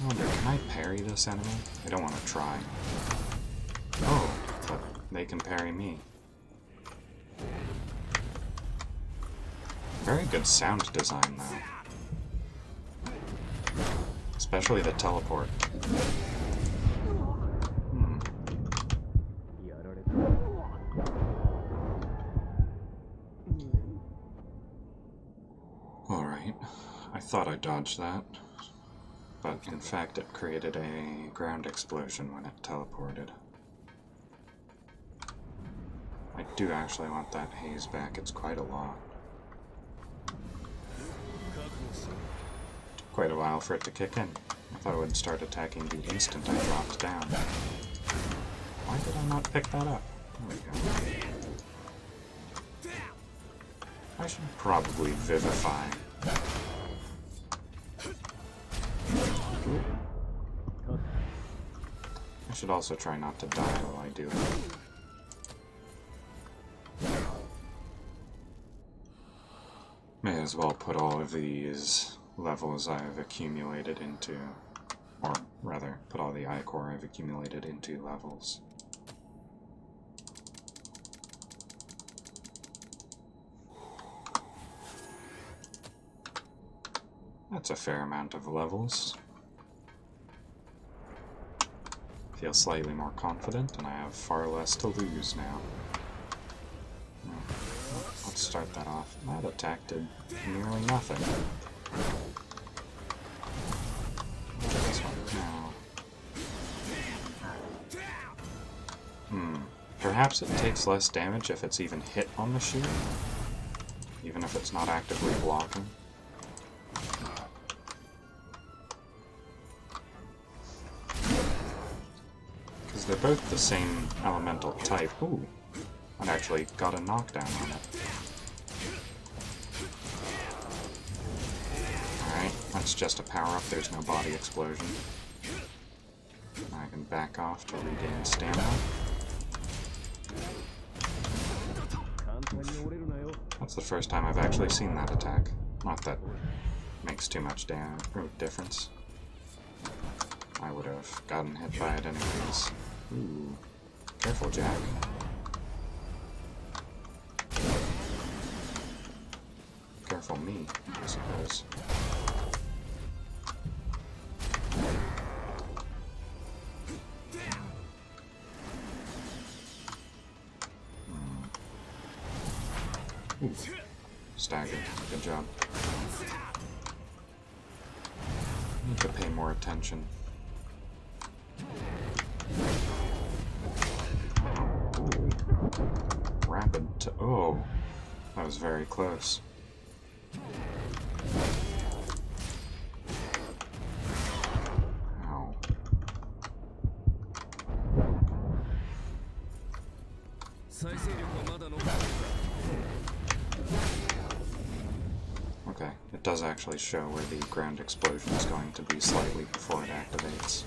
I wonder, can I parry this enemy? I don't want to try. Oh, but they can parry me. Very good sound design, though. Especially the teleport. Alright, I thought I dodged that, but in fact it created a ground explosion when it teleported. I do actually want that haze back, it's quite a lot. Took quite a while for it to kick in. I thought it would start attacking the instant I dropped down. Why did I not pick that up? There we go. I should probably vivify. I should also try not to die while I do it. May as well put all of these levels I've accumulated into, or rather, put all the ichor I've accumulated into levels. That's a fair amount of levels. Feel slightly more confident, and I have far less to lose now. Let's start that off. That attack did nearly nothing. This one now. Perhaps it takes less damage if it's even hit on the shield, even if it's not actively blocking. Because they're both the same elemental type. Ooh, I actually got a knockdown on it. Alright, that's just a power-up, there's no body explosion. I can back off to regain stamina. That's the first time I've actually seen that attack. Not that it makes too much difference. I would have gotten hit by it anyways. Ooh. Careful, Jack. Careful me, I suppose. Ooh. Staggered. Good job. Need to pay more attention. Ooh. Rapid to... Oh! That was very close. Ow. Okay, it does actually show where the ground explosion is going to be slightly before it activates.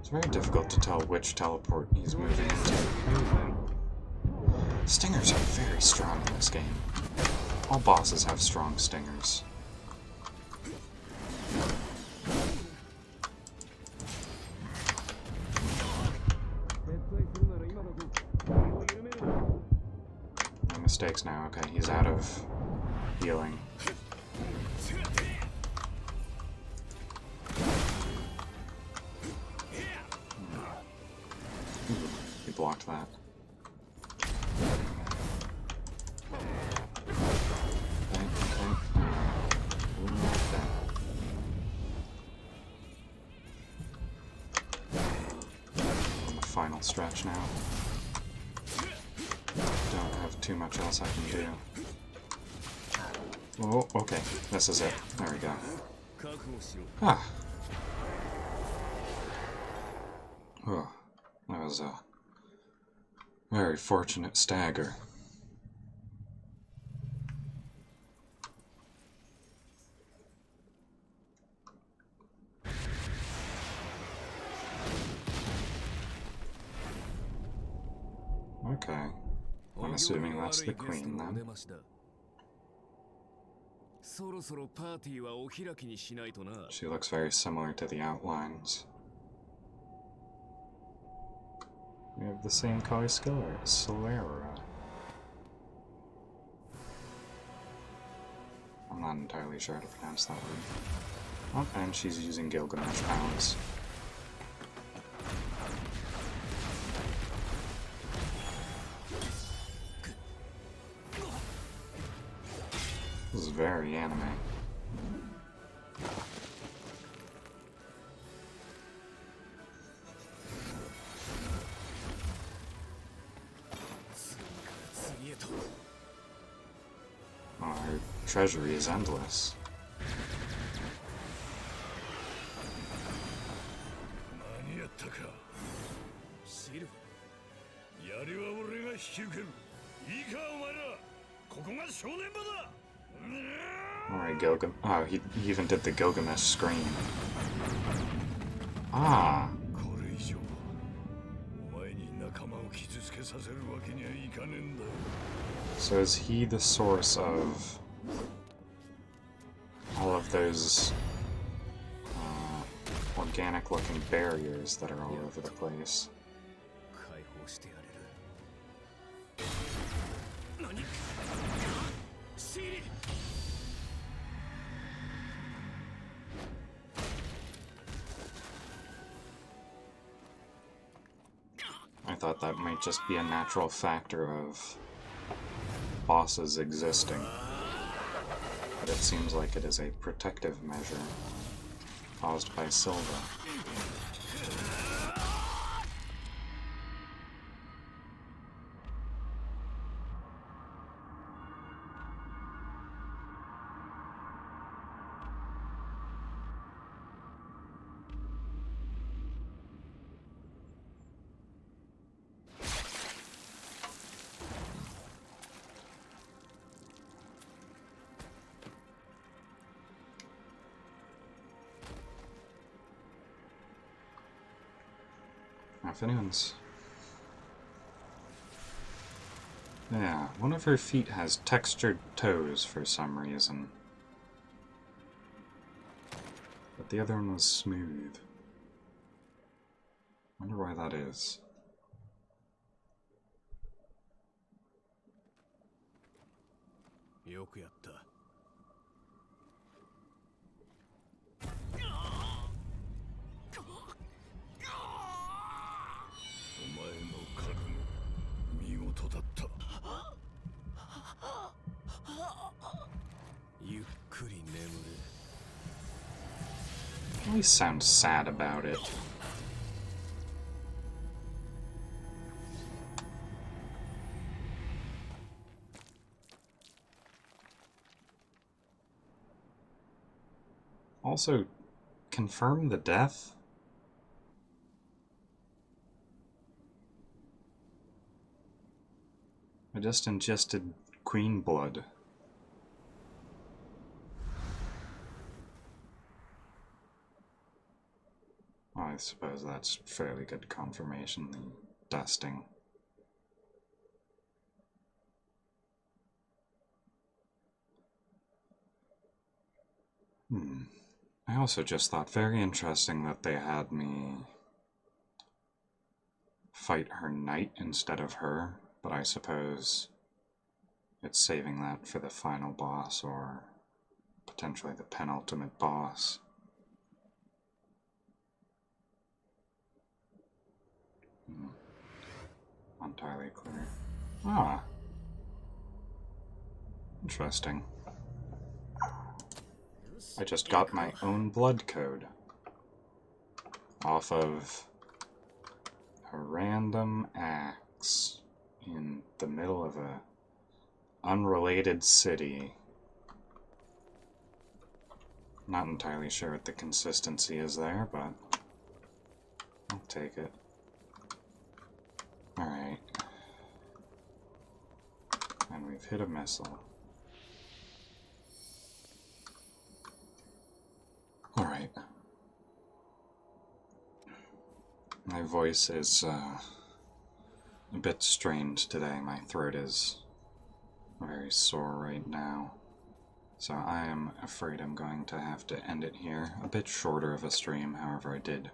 It's very difficult to tell which teleport he's moving into. Stingers are very strong in this game. All bosses have strong stingers. No mistakes now. Okay, he's out of healing. He blocked that. Final stretch now. Don't have too much else I can do. Oh, okay. This is it. There we go. Ah. Oh, that was a very fortunate stagger. Okay. I'm assuming that's the queen then. She looks very similar to the outlines. We have the same color Solera. I'm not entirely sure how to pronounce that word. Oh, and she's using Gilgamesh powers. This is very anime. Our treasury is endless. Alright, Gilgamesh. Oh, he even did the Gilgamesh scream. Ah! So is he the source of all of those organic-looking barriers that are all over the place? I thought that might just be a natural factor of bosses existing, but it seems like it is a protective measure caused by Silva. If anyone's... Yeah, one of her feet has textured toes for some reason. But the other one was smooth. Wonder why that is. Always sounds sad about it. Also, confirm the death? I just ingested queen blood. Well, I suppose that's fairly good confirmation, the dusting. I also just thought very interesting that they had me fight her knight instead of her, but I suppose it's saving that for the final boss or potentially the penultimate boss. Not entirely clear. Ah. Interesting. I just got my own blood code off of a random axe in the middle of a unrelated city. Not entirely sure what the consistency is there, but I'll take it. Alright. And we've hit a missile. Alright. My voice is a bit strained today. My throat is very sore right now. So I am afraid I'm going to have to end it here. A bit shorter of a stream, however I did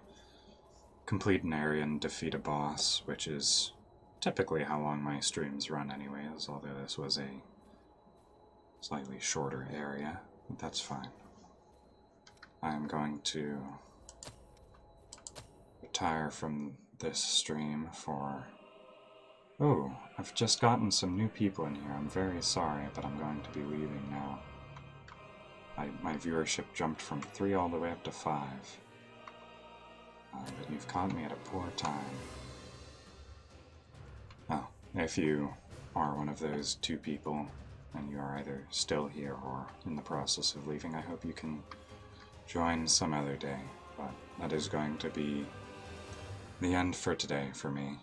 complete an area and defeat a boss, which is typically how long my streams run anyways, although this was a slightly shorter area, but that's fine. I am going to retire from this stream for... Oh, I've just gotten some new people in here. I'm very sorry, but I'm going to be leaving now. My viewership jumped from 3 all the way up to 5. But you've caught me at a poor time. Oh, if you are one of those 2 people, and you are either still here or in the process of leaving, I hope you can join some other day. But that is going to be the end for today for me.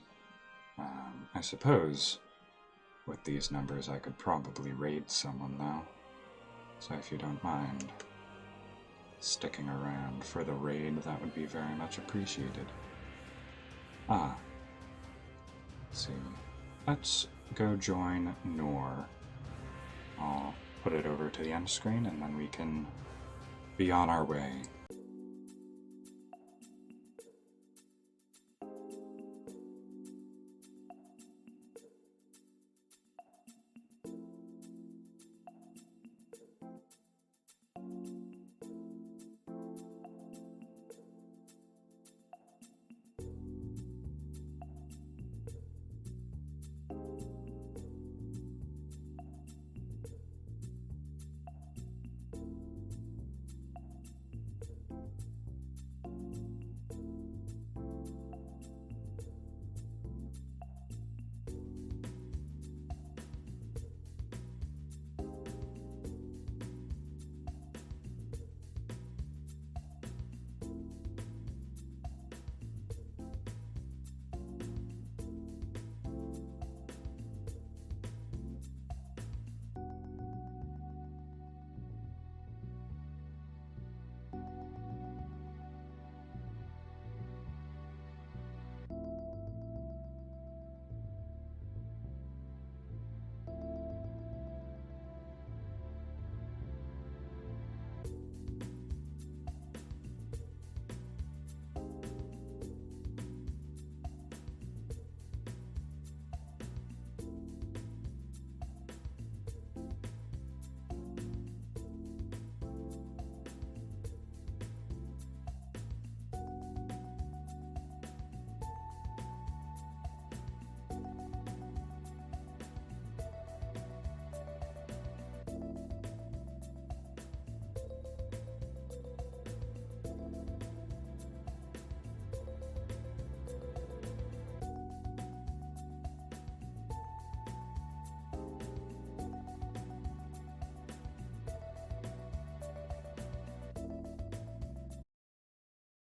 I suppose with these numbers I could probably raid someone though. So if you don't mind sticking around for the raid, that would be very much appreciated. Let's see. Let's go join Noor. I'll put it over to the end screen and then we can be on our way.